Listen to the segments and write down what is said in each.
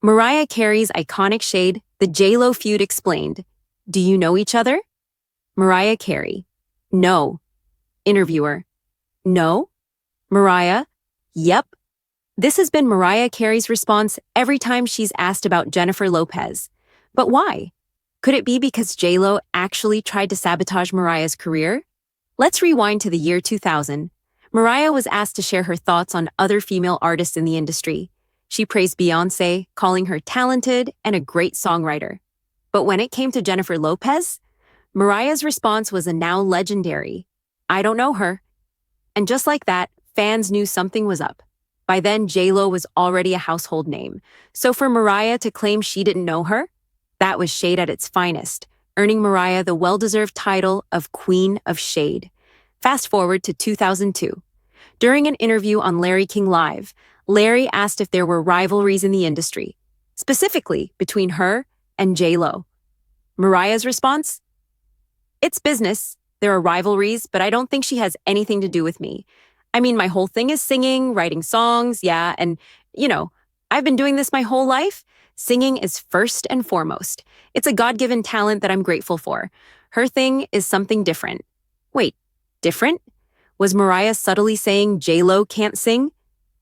Mariah Carey's iconic shade, the J-Lo feud explained. Do you know each other? Mariah Carey. No. Interviewer. No? Mariah? Yep. This has been Mariah Carey's response every time she's asked about Jennifer Lopez. But why? Could it be because J-Lo actually tried to sabotage Mariah's career? Let's rewind to the year 2000. Mariah was asked to share her thoughts on other female artists in the industry. She praised Beyoncé, calling her talented and a great songwriter. But when it came to Jennifer Lopez, Mariah's response was a now legendary, I don't know her. And just like that, fans knew something was up. By then, J-Lo was already a household name. So for Mariah to claim she didn't know her, that was shade at its finest, earning Mariah the well-deserved title of Queen of Shade. Fast forward to 2002. During an interview on Larry King Live, Larry asked if there were rivalries in the industry, specifically between her and J-Lo. Mariah's response? It's business. There are rivalries, but I don't think she has anything to do with me. I mean, my whole thing is singing, writing songs, yeah, and, I've been doing this my whole life. Singing is first and foremost. It's a God-given talent that I'm grateful for. Her thing is something different. Wait, different? Was Mariah subtly saying J-Lo can't sing?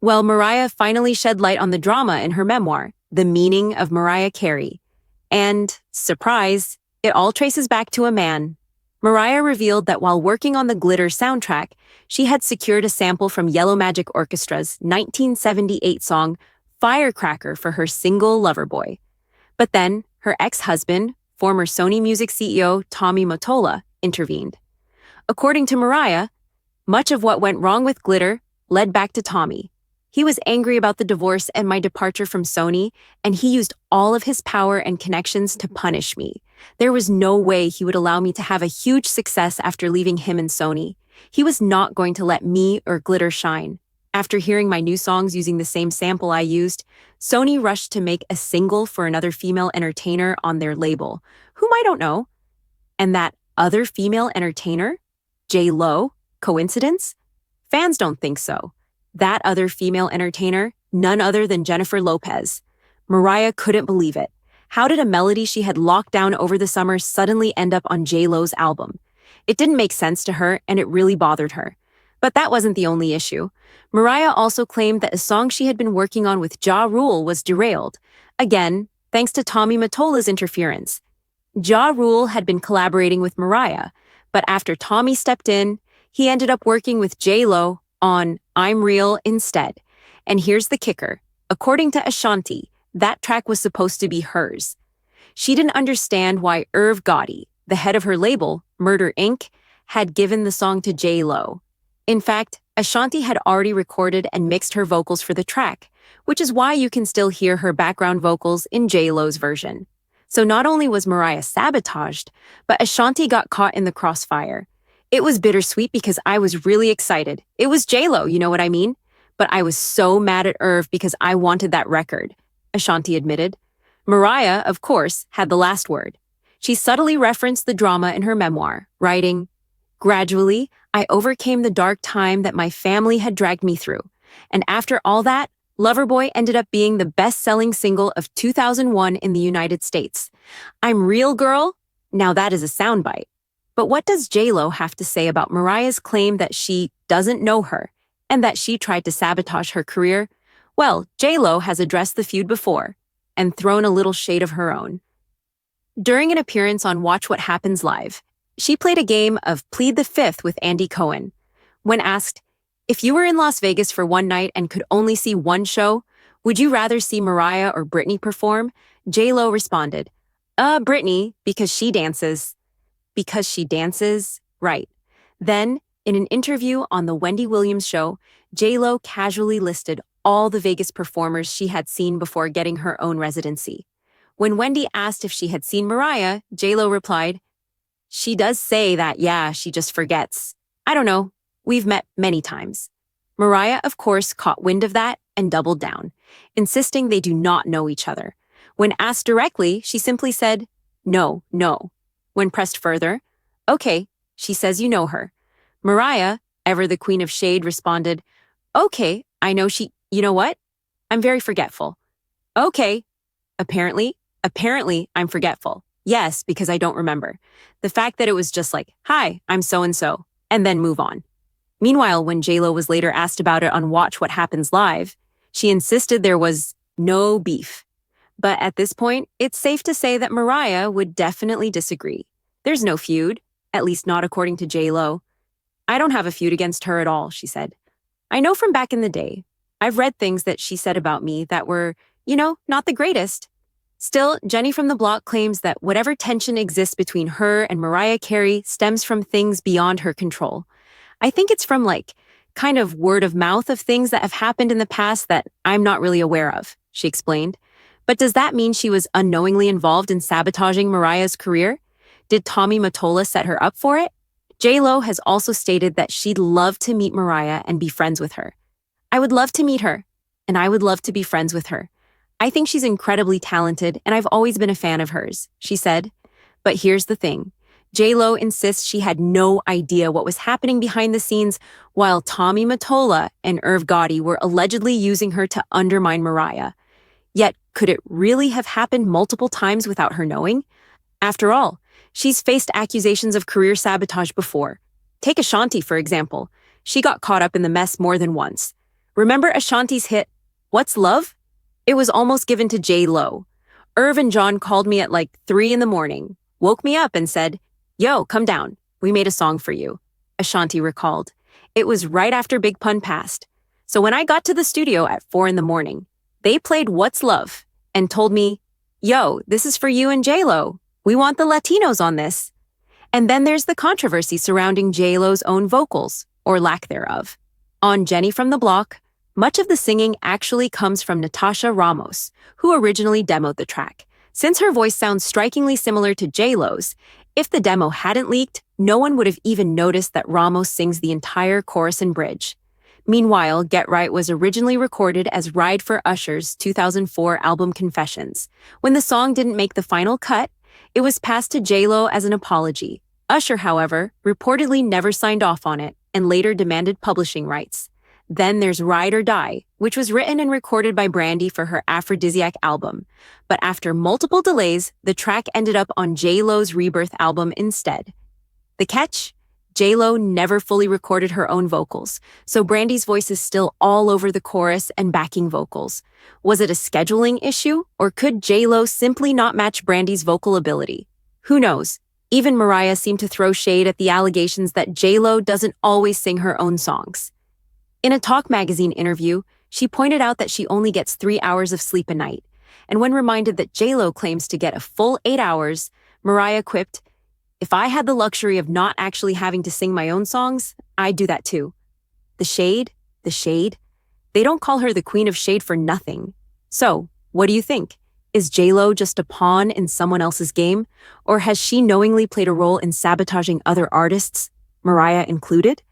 Well, Mariah finally shed light on the drama in her memoir, The Meaning of Mariah Carey. And, surprise, it all traces back to a man. Mariah revealed that while working on the Glitter soundtrack, she had secured a sample from Yellow Magic Orchestra's 1978 song, Firecracker, for her single Loverboy. But then, her ex-husband, former Sony Music CEO Tommy Mottola, intervened. According to Mariah, much of what went wrong with Glitter led back to Tommy. He was angry about the divorce and my departure from Sony, and he used all of his power and connections to punish me. There was no way he would allow me to have a huge success after leaving him and Sony. He was not going to let me or Glitter shine. After hearing my new songs using the same sample I used, Sony rushed to make a single for another female entertainer on their label, whom I don't know. And that other female entertainer? J-Lo? Coincidence? Fans don't think so. That other female entertainer, none other than Jennifer Lopez. Mariah couldn't believe it. How did a melody she had locked down over the summer suddenly end up on J-Lo's album? It didn't make sense to her, and it really bothered her. But that wasn't the only issue. Mariah also claimed that a song she had been working on with Ja Rule was derailed. Again, thanks to Tommy Mottola's interference. Ja Rule had been collaborating with Mariah, but after Tommy stepped in, he ended up working with J-Lo on I'm Real instead. And here's the kicker. According to Ashanti, that track was supposed to be hers. She didn't understand why Irv Gotti, the head of her label, Murder Inc., had given the song to J-Lo. In fact, Ashanti had already recorded and mixed her vocals for the track, which is why you can still hear her background vocals in J-Lo's version. So not only was Mariah sabotaged, but Ashanti got caught in the crossfire. It was bittersweet because I was really excited. It was J-Lo, you know what I mean? But I was so mad at Irv because I wanted that record, Ashanti admitted. Mariah, of course, had the last word. She subtly referenced the drama in her memoir, writing, Gradually, I overcame the dark time that my family had dragged me through. And after all that, Loverboy ended up being the best-selling single of 2001 in the United States. I'm Real Girl? Now that is a soundbite. But what does J-Lo have to say about Mariah's claim that she doesn't know her and that she tried to sabotage her career? Well, J-Lo has addressed the feud before and thrown a little shade of her own. During an appearance on Watch What Happens Live, she played a game of Plead the Fifth with Andy Cohen. When asked, if you were in Las Vegas for one night and could only see one show, would you rather see Mariah or Britney perform? J-Lo responded, Britney, because she dances. Because she dances? Right. Then, in an interview on The Wendy Williams Show, J-Lo casually listed all the Vegas performers she had seen before getting her own residency. When Wendy asked if she had seen Mariah, J-Lo replied, she does say that, yeah, she just forgets. I don't know. We've met many times. Mariah, of course, caught wind of that and doubled down, insisting they do not know each other. When asked directly, she simply said, no. When pressed further, okay, she says you know her. Mariah, ever the queen of shade, responded, okay, I know she, you know what? I'm very forgetful. Okay, Apparently, I'm forgetful. Yes, because I don't remember. The fact that it was just like, hi, I'm so-and-so, and then move on. Meanwhile, when JLo was later asked about it on Watch What Happens Live, she insisted there was no beef. But at this point, it's safe to say that Mariah would definitely disagree. There's no feud, at least not according to JLo. I don't have a feud against her at all, she said. I know from back in the day. I've read things that she said about me that were, not the greatest. Still, Jenny from the Block claims that whatever tension exists between her and Mariah Carey stems from things beyond her control. I think it's from kind of word of mouth of things that have happened in the past that I'm not really aware of, she explained. But does that mean she was unknowingly involved in sabotaging Mariah's career? Did Tommy Mottola set her up for it? JLo has also stated that she'd love to meet Mariah and be friends with her. I would love to meet her, and I would love to be friends with her. I think she's incredibly talented, and I've always been a fan of hers, she said. But here's the thing. JLo insists she had no idea what was happening behind the scenes while Tommy Mottola and Irv Gotti were allegedly using her to undermine Mariah. Yet, could it really have happened multiple times without her knowing? After all, she's faced accusations of career sabotage before. Take Ashanti, for example. She got caught up in the mess more than once. Remember Ashanti's hit, What's Love? It was almost given to JLo. Irv and John called me at 3 a.m, woke me up and said, Yo, come down. We made a song for you. Ashanti recalled. It was right after Big Pun passed. So when I got to the studio at 4 a.m, they played What's Love and told me, Yo, this is for you and JLo. We want the Latinos on this. And then there's the controversy surrounding JLo's own vocals, or lack thereof. On Jenny from the Block, much of the singing actually comes from Natasha Ramos, who originally demoed the track. Since her voice sounds strikingly similar to JLo's, if the demo hadn't leaked, no one would have even noticed that Ramos sings the entire chorus and bridge. Meanwhile, Get Right was originally recorded as Ride for Usher's 2004 album Confessions. When the song didn't make the final cut, it was passed to JLo as an apology. Usher, however, reportedly never signed off on it and later demanded publishing rights. Then there's Ride or Die, which was written and recorded by Brandy for her Aphrodisiac album. But after multiple delays, the track ended up on JLo's Rebirth album instead. The catch? JLo never fully recorded her own vocals, so Brandy's voice is still all over the chorus and backing vocals. Was it a scheduling issue, or could JLo simply not match Brandy's vocal ability? Who knows? Even Mariah seemed to throw shade at the allegations that JLo doesn't always sing her own songs. In a Talk magazine interview, she pointed out that she only gets 3 hours of sleep a night, and when reminded that JLo claims to get a full 8 hours, Mariah quipped, If I had the luxury of not actually having to sing my own songs, I'd do that too. The shade. They don't call her the Queen of Shade for nothing. So, what do you think? Is JLo just a pawn in someone else's game, or has she knowingly played a role in sabotaging other artists, Mariah included?